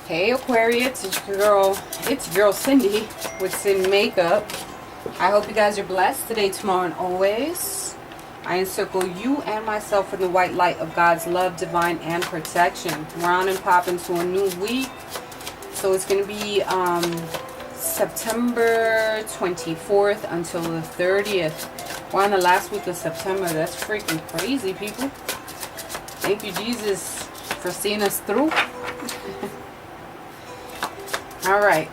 Hey Aquarius, it's your girl Cindy with Sin Makeup. I hope you guys are blessed today, tomorrow, and always. I encircle you and myself in the white light of God's love, divine, and protection. We're on and popping to a new week. So it's going to be September 24th until the 30th. We're on the last week of September. That's freaking crazy, people. Thank you, Jesus, for seeing us through. Alright,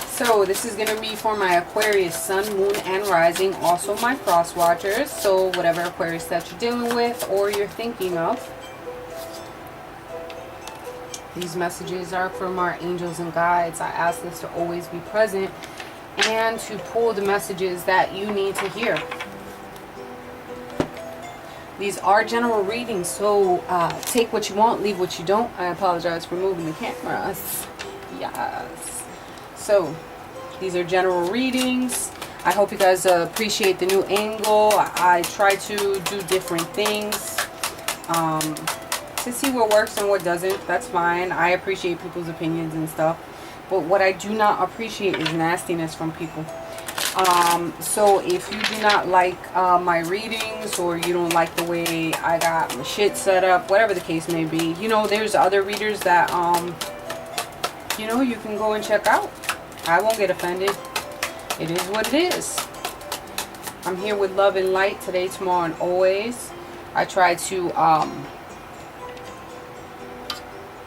so this is going to be for my Aquarius sun, moon, and rising. Also my cross watchers. So whatever Aquarius that you're dealing with or you're thinking of. These messages are from our angels and guides. I ask this to always be present and to pull the messages that you need to hear. These are general readings, so take what you want, leave what you don't. I apologize for moving the cameras. Yes. So, these are general readings. I hope you guys appreciate the new angle. I try to do different things to see what works and what doesn't. That's fine. I appreciate people's opinions and stuff. But what I do not appreciate is nastiness from people. So if you do not like my readings, or you don't like the way I got my shit set up, whatever the case may be, you know, there's other readers that you know, you can go and check out. I won't get offended. It is what it is. I'm here with love and light today, tomorrow, and always. I try to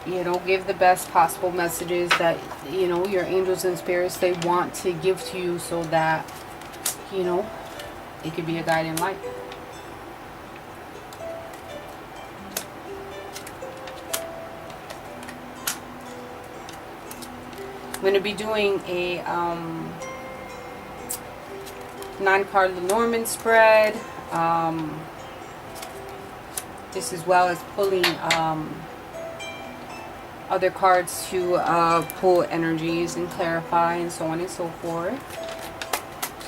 you know, give the best possible messages that, you know, your angels and spirits, they want to give to you, so that, you know, it could be a guiding light. I'm going to be doing a 9-card Lenormand spread. Just as well as pulling other cards to pull energies and clarify and so on and so forth.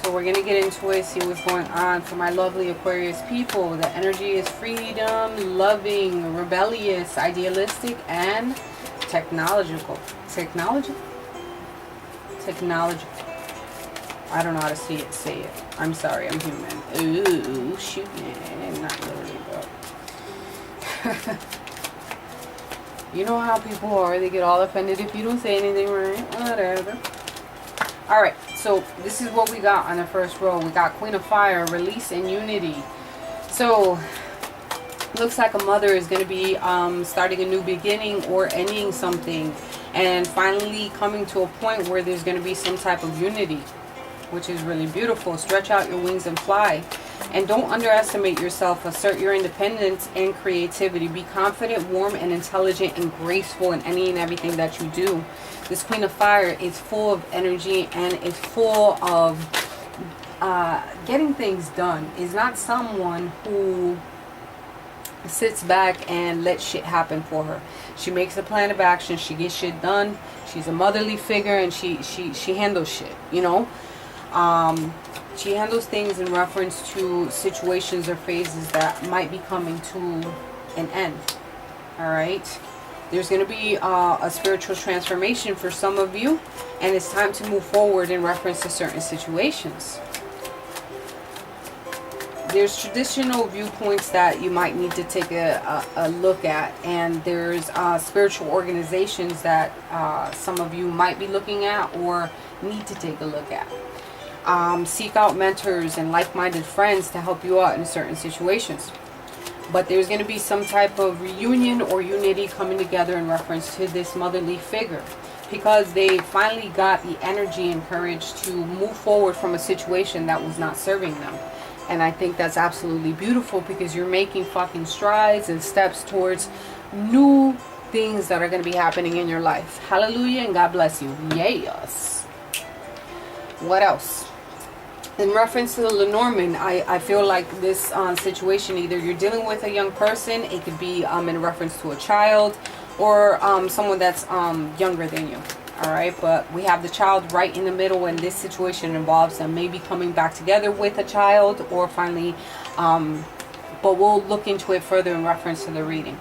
So we're going to get into it, see what's going on for my lovely Aquarius people. The energy is freedom, loving, rebellious, idealistic, and technological. Technological? Technological. I don't know how to say it. I'm sorry, I'm human. Ooh, shoot, man. Not really, but... You know how people are. They get all offended if you don't say anything right. Whatever. Alright, so this is what we got on the first row. We got Queen of Fire, release and unity. So, looks like a mother is going to be starting a new beginning or ending something. And finally coming to a point where there's going to be some type of unity. Which is really beautiful. Stretch out your wings and fly. And don't underestimate yourself. Assert your independence and creativity. Be confident, warm, and intelligent, and graceful in any and everything that you do. This Queen of Fire is full of energy and is full of getting things done. Is not someone who sits back and lets shit happen for her. She makes a plan of action. She gets shit done. She's a motherly figure, and she handles shit, you know. She handles things in reference to situations or phases that might be coming to an end. Alright? There's going to be a spiritual transformation for some of you, and it's time to move forward in reference to certain situations. There's traditional viewpoints that you might need to take a look at, and there's spiritual organizations that some of you might be looking at or need to take a look at. Seek out mentors and like-minded friends to help you out in certain situations. But there's going to be some type of reunion or unity coming together in reference to this motherly figure, because they finally got the energy and courage to move forward from a situation that was not serving them. And I think that's absolutely beautiful, because you're making fucking strides and steps towards new things that are going to be happening in your life. Hallelujah, and God bless you. Yes. What else? In reference to the Lenormand, I feel like this situation, either you're dealing with a young person, it could be in reference to a child, or someone that's younger than you. Alright, but we have the child right in the middle, and this situation involves them maybe coming back together with a child, or finally, but we'll look into it further in reference to the reading.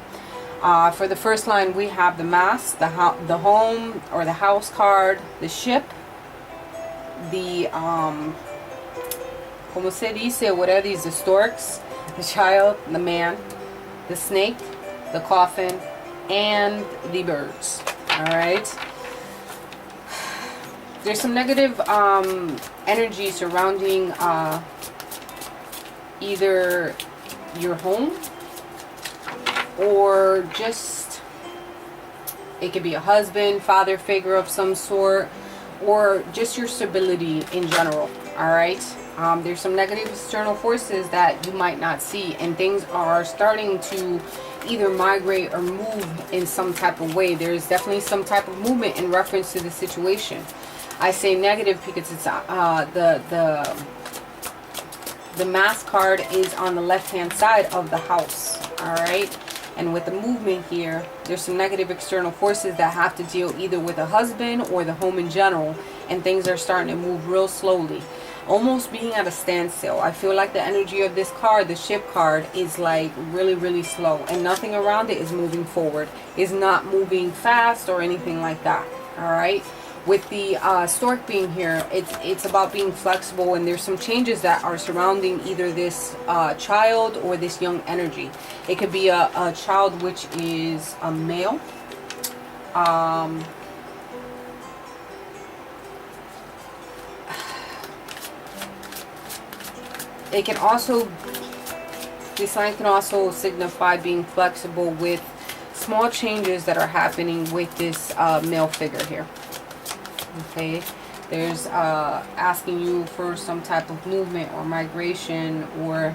For the first line, we have the Mass, the home or the house card, the ship, the como se dice, what are these? The storks, the child, the man, the snake, the coffin, and the birds. All right. There's some negative energy surrounding either your home, or just, it could be a husband, father figure of some sort, or just your stability in general. All right. There's some negative external forces that you might not see, and things are starting to either migrate or move in some type of way. There's definitely some type of movement in reference to the situation. I say negative because it's the Mass card is on the left hand side of the house. All right. And with the movement here, there's some negative external forces that have to deal either with a husband or the home in general, and things are starting to move real slowly, almost being at a standstill. I feel like the energy of this card, the ship card, is like really, really slow, and nothing around it is moving forward. It's not moving fast or anything like that. All right. With the stork being here, it's about being flexible, and there's some changes that are surrounding either this child or this young energy. It could be a child which is a male. It can also, this line can also signify being flexible with small changes that are happening with this male figure here. Okay, there's asking you for some type of movement or migration or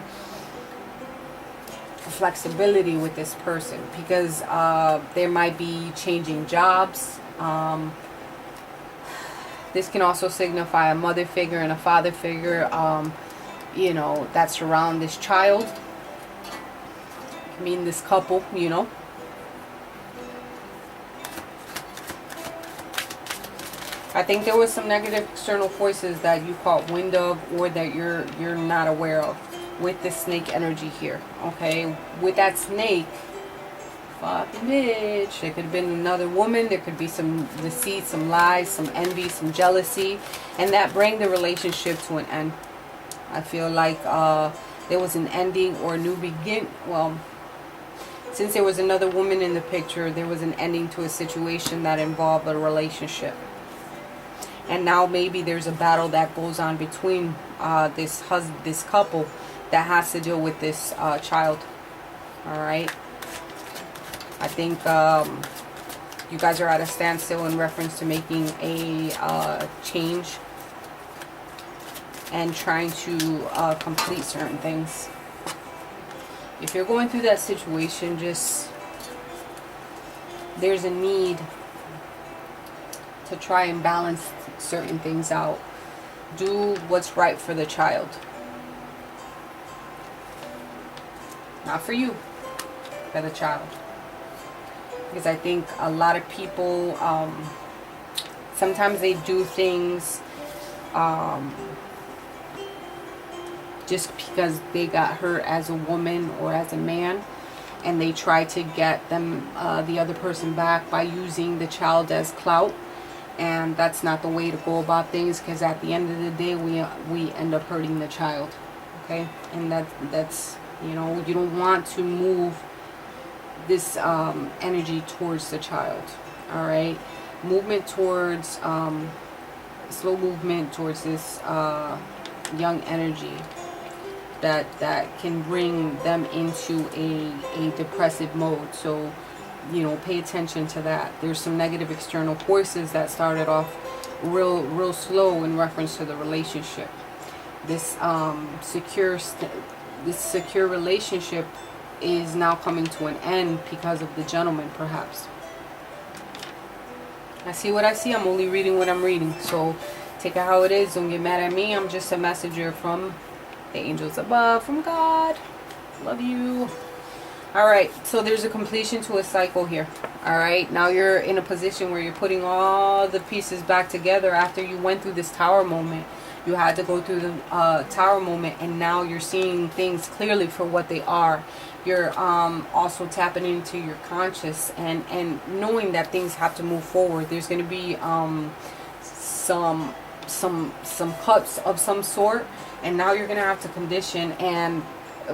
flexibility with this person, because there might be changing jobs. This can also signify a mother figure and a father figure, you know, that surround this child. I mean, this couple, you know. I think there was some negative external forces that you caught wind of, or that you're not aware of with this snake energy here. Okay, with that snake, fucking bitch, there could have been another woman. There could be some deceit, some lies, some envy, some jealousy, and that bring the relationship to an end. I feel like there was an ending or a new begin. Well, since there was another woman in the picture, there was an ending to a situation that involved a relationship. And now maybe there's a battle that goes on between this couple that has to deal with this child. All right. I think you guys are at a standstill in reference to making a change and trying to complete certain things. If you're going through that situation, just, there's a need to try and balance certain things out. Do what's right for the child, not for you, for the child. Because I think a lot of people, sometimes they do things just because they got hurt as a woman or as a man, and they try to get them the other person back by using the child as clout. And that's not the way to go about things, because at the end of the day, we end up hurting the child. Okay, and that's, you know, you don't want to move this energy towards the child. All right, movement towards slow movement towards this young energy that can bring them into a depressive mode. So, you know, pay attention to that. There's some negative external forces that started off real slow in reference to the relationship. This secure relationship is now coming to an end because of the gentleman, perhaps. I see what I see. I'm only reading what I'm reading, so take it how it is. Don't get mad at me. I'm just a messenger from the angels above, from God. Love you. Alright, so there's a completion to a cycle here. Alright, now you're in a position where you're putting all the pieces back together after you went through this tower moment. You had to go through the tower moment, and now you're seeing things clearly for what they are. You're also tapping into your conscious and knowing that things have to move forward. There's going to be some cuts of some sort, and now you're going to have to condition and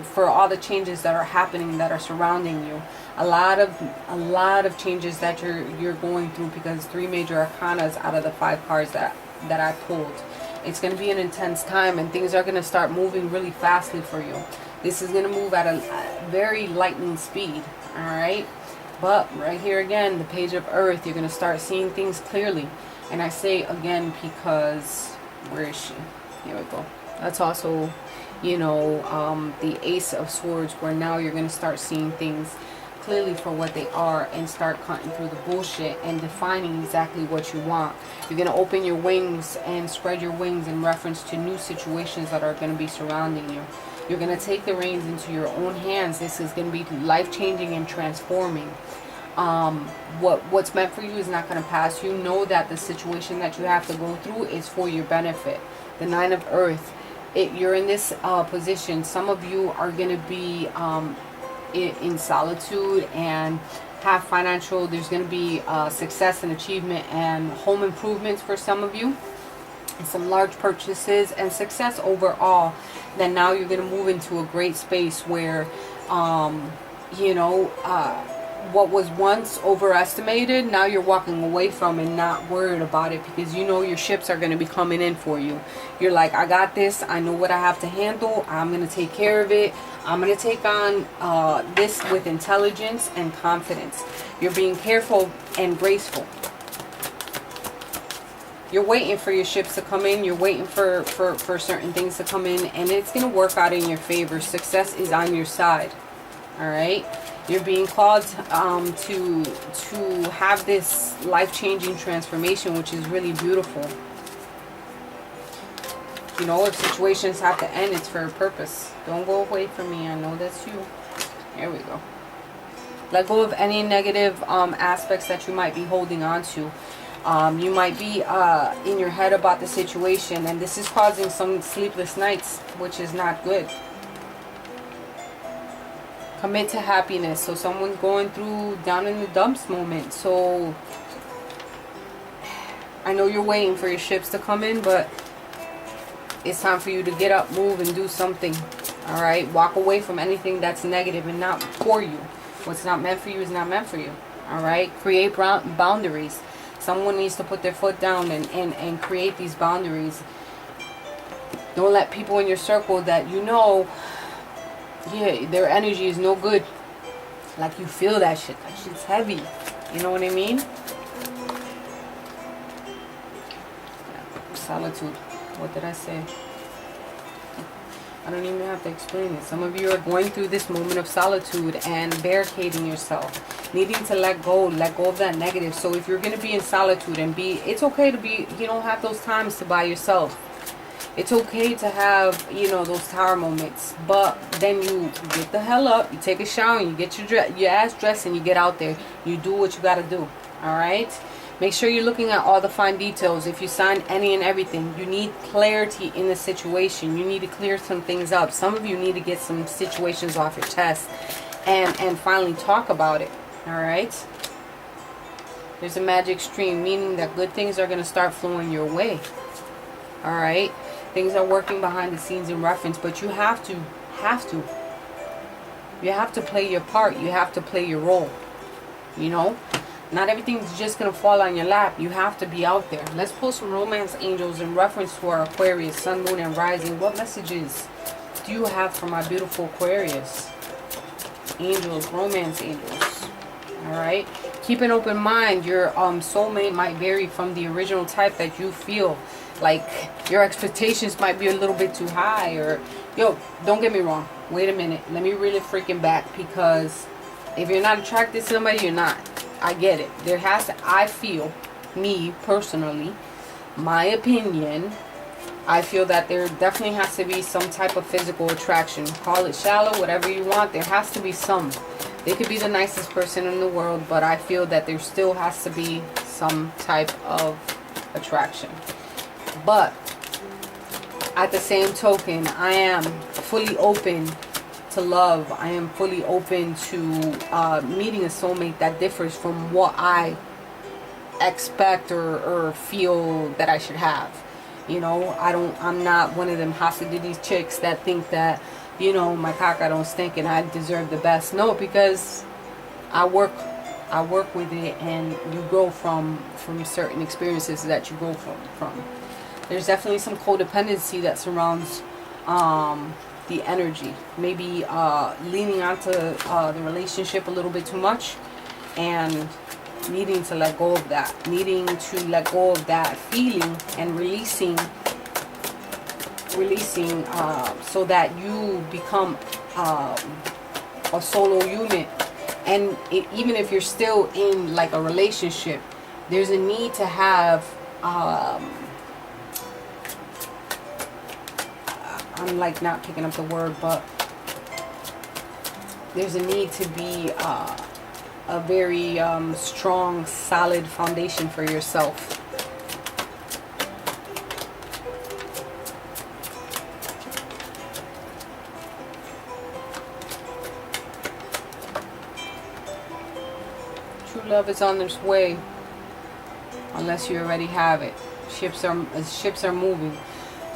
for all the changes that are happening, that are surrounding you. A lot of changes that you're going through, because 3 major arcanas out of the 5 cards that I pulled. It's going to be an intense time, and things are going to start moving really fastly for you. This is going to move at a very lightning speed, all right? But right here again, the Page of Earth, you're going to start seeing things clearly. And I say again because, where is she? Here we go. That's also, you know, the Ace of Swords, where now you're going to start seeing things clearly for what they are and start cutting through the bullshit and defining exactly what you want. You're going to open your wings and spread your wings in reference to new situations that are going to be surrounding you. You're going to take the reins into your own hands. This is going to be life-changing and transforming. What's meant for you is not going to pass. You know that the situation that you have to go through is for your benefit. The 9 of Earth, you're in this position. Some of you are going to be in solitude and have financial, there's going to be success and achievement and home improvements for some of you, and some large purchases and success overall. Then now you're going to move into a great space where you know, what was once overestimated, now you're walking away from and not worried about it, because you know your ships are going to be coming in for you. You're like, I got this, I know what I have to handle, I'm going to take care of it, I'm going to take on this with intelligence and confidence. You're being careful and graceful. You're waiting for your ships to come in, you're waiting for certain things to come in, and it's going to work out in your favor. Success is on your side. Alright? You're being called to have this life-changing transformation, which is really beautiful. You know, if situations have to end, it's for a purpose. Don't go away from me. I know that's you. Here we go. Let go of any negative aspects that you might be holding on to. You might be in your head about the situation, and this is causing some sleepless nights, which is not good. Commit to happiness. So someone's going through down in the dumps moment. So I know you're waiting for your ships to come in, but it's time for you to get up, move, and do something. Alright? Walk away from anything that's negative and not for you. What's not meant for you is not meant for you. Alright? Create boundaries. Someone needs to put their foot down and create these boundaries. Don't let people in your circle that you know, yeah, their energy is no good. Like, you feel that shit. That shit's heavy. You know what I mean? Yeah. Solitude. What did I say? I don't even have to explain it. Some of you are going through this moment of solitude and barricading yourself. Needing to let go of that negative. So if you're going to be in solitude and it's okay to be, you know, have those times to by yourself. It's okay to have, you know, those tower moments. But then you get the hell up, you take a shower, you get your ass dressed, and you get out there. You do what you got to do. Alright? Make sure you're looking at all the fine details. If you sign any and everything, you need clarity in the situation. You need to clear some things up. Some of you need to get some situations off your chest and finally talk about it. Alright? There's a magic stream, meaning that good things are going to start flowing your way. Alright? Things are working behind the scenes in reference, but you have to play your part. You have to play your role. You know? Not everything's just going to fall on your lap. You have to be out there. Let's pull some romance angels in reference to our Aquarius, Sun, Moon, and Rising. What messages do you have for my beautiful Aquarius? Angels, romance angels. Alright? Keep an open mind. Your soulmate might vary from the original type that you feel. Like, your expectations might be a little bit too high. Or, yo, don't get me wrong. Wait a minute. Let me reel it freaking back. Because if you're not attracted to somebody, you're not. I get it. There has to, I feel, me personally, my opinion, I feel that there definitely has to be some type of physical attraction. Call it shallow, whatever you want. There has to be some. They could be the nicest person in the world, but I feel that there still has to be some type of attraction. But at the same token, I am fully open to love. I am fully open to meeting a soulmate that differs from what I expect or feel that I should have. You know, I'm not one of them hostility chicks that think that, you know, my caca don't stink and I deserve the best. No, because I work with it, and you grow from certain experiences that you go from. There's definitely some codependency that surrounds the energy. Maybe leaning onto the relationship a little bit too much, and needing to let go of that. Needing to let go of that feeling and releasing so that you become a solo unit. And even if you're still in like a relationship, there's a need to have I'm like not picking up the word, but there's a need to be a very strong, solid foundation for yourself. True love is on its way, unless you already have it. Ships are moving.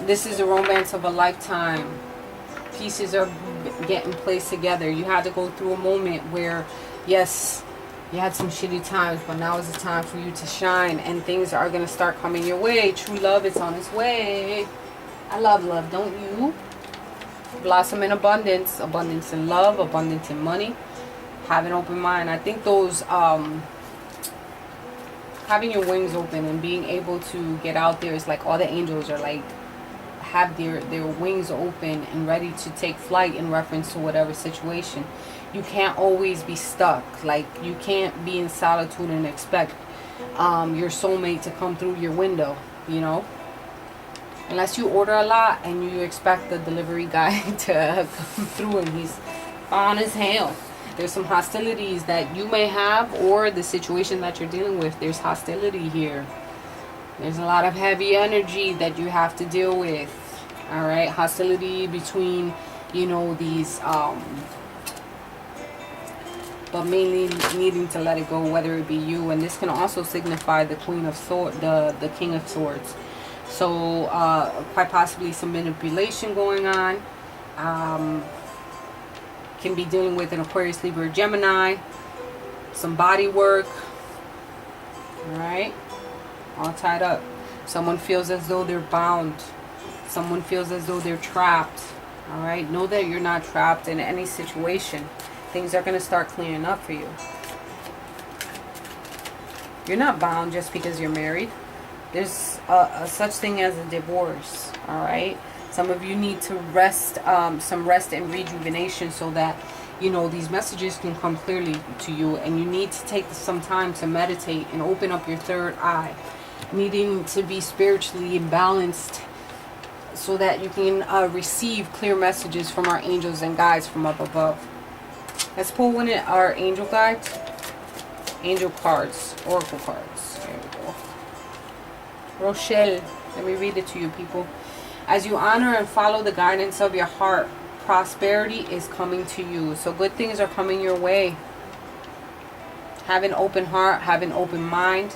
This is a romance of a lifetime. Pieces are getting placed together. You had to go through a moment where, yes, you had some shitty times, but now is the time for you to shine, and things are going to start coming your way. True love is on its way. I love love, don't you? Blossom in abundance. Abundance in love, abundance in money. Have an open mind. I think those having your wings open and being able to get out there is like all the angels are like have their wings open and ready to take flight in reference to whatever situation. You can't always be stuck. Like, you can't be in solitude and expect your soulmate to come through your window, you know, unless you order a lot and you expect the delivery guy to come through and he's on as hell. There's some hostilities that you may have, or the situation that you're dealing with, there's hostility here. There's a lot of heavy energy that you have to deal with. All right, hostility between, you know, these but mainly needing to let it go, whether it be you. And this can also signify the Queen of Swords, the King of Swords. So quite possibly some manipulation going on. Can be dealing with an Aquarius, Libra, Gemini. Some body work. All right, all tied up. Someone feels as though they're bound. Someone feels as though they're trapped. All right, know that you're not trapped in any situation. Things are going to start clearing up for you. You're not bound just because you're married. There's a such thing as a divorce. All right, some of you need to rest, some rest and rejuvenation, so that, you know, these messages can come clearly to you. And you need to take some time to meditate and open up your third eye, needing to be spiritually balanced, so that you can receive clear messages from our angels and guides from up above. Let's pull one of our angel guides, angel cards, oracle cards. There we go. Rochelle, let me read it to you, people. As you honor and follow the guidance of your heart, prosperity is coming to you. So good things are coming your way. Have an open heart, have an open mind.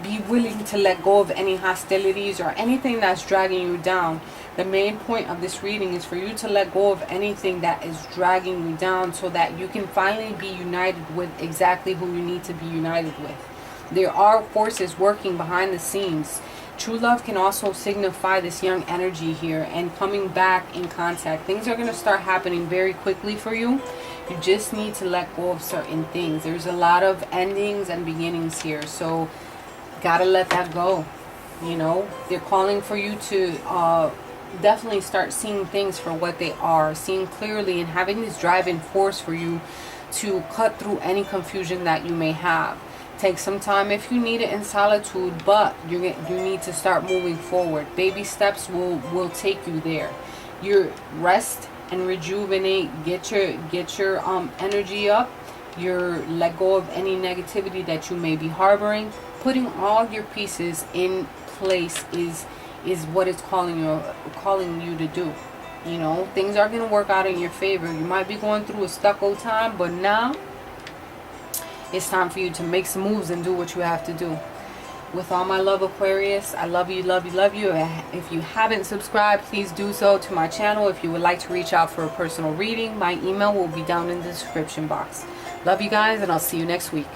Be willing to let go of any hostilities or anything that's dragging you down. The main point of this reading is for you to let go of anything that is dragging you down, so that you can finally be united with exactly who you need to be united with. There are forces working behind the scenes. True love can also signify this young energy here and coming back in contact. Things are going to start happening very quickly for you. You just need to let go of certain things. There's a lot of endings and beginnings here, so gotta let that go. You know, they're calling for you to definitely start seeing things for what they are, seeing clearly, and having this driving force for you to cut through any confusion that you may have. Take some time if you need it in solitude, but you need to start moving forward. Baby steps will take you there. You rest and rejuvenate, get your energy up. Your let go of any negativity that you may be harboring. Putting all your pieces in place is what it's calling you to do. You know, things are going to work out in your favor. You might be going through a stucco time, but now it's time for you to make some moves and do what you have to do. With all my love, Aquarius, I love you, love you, love you. If you haven't subscribed, please do so to my channel. If you would like to reach out for a personal reading, my email will be down in the description box. Love you guys, and I'll see you next week.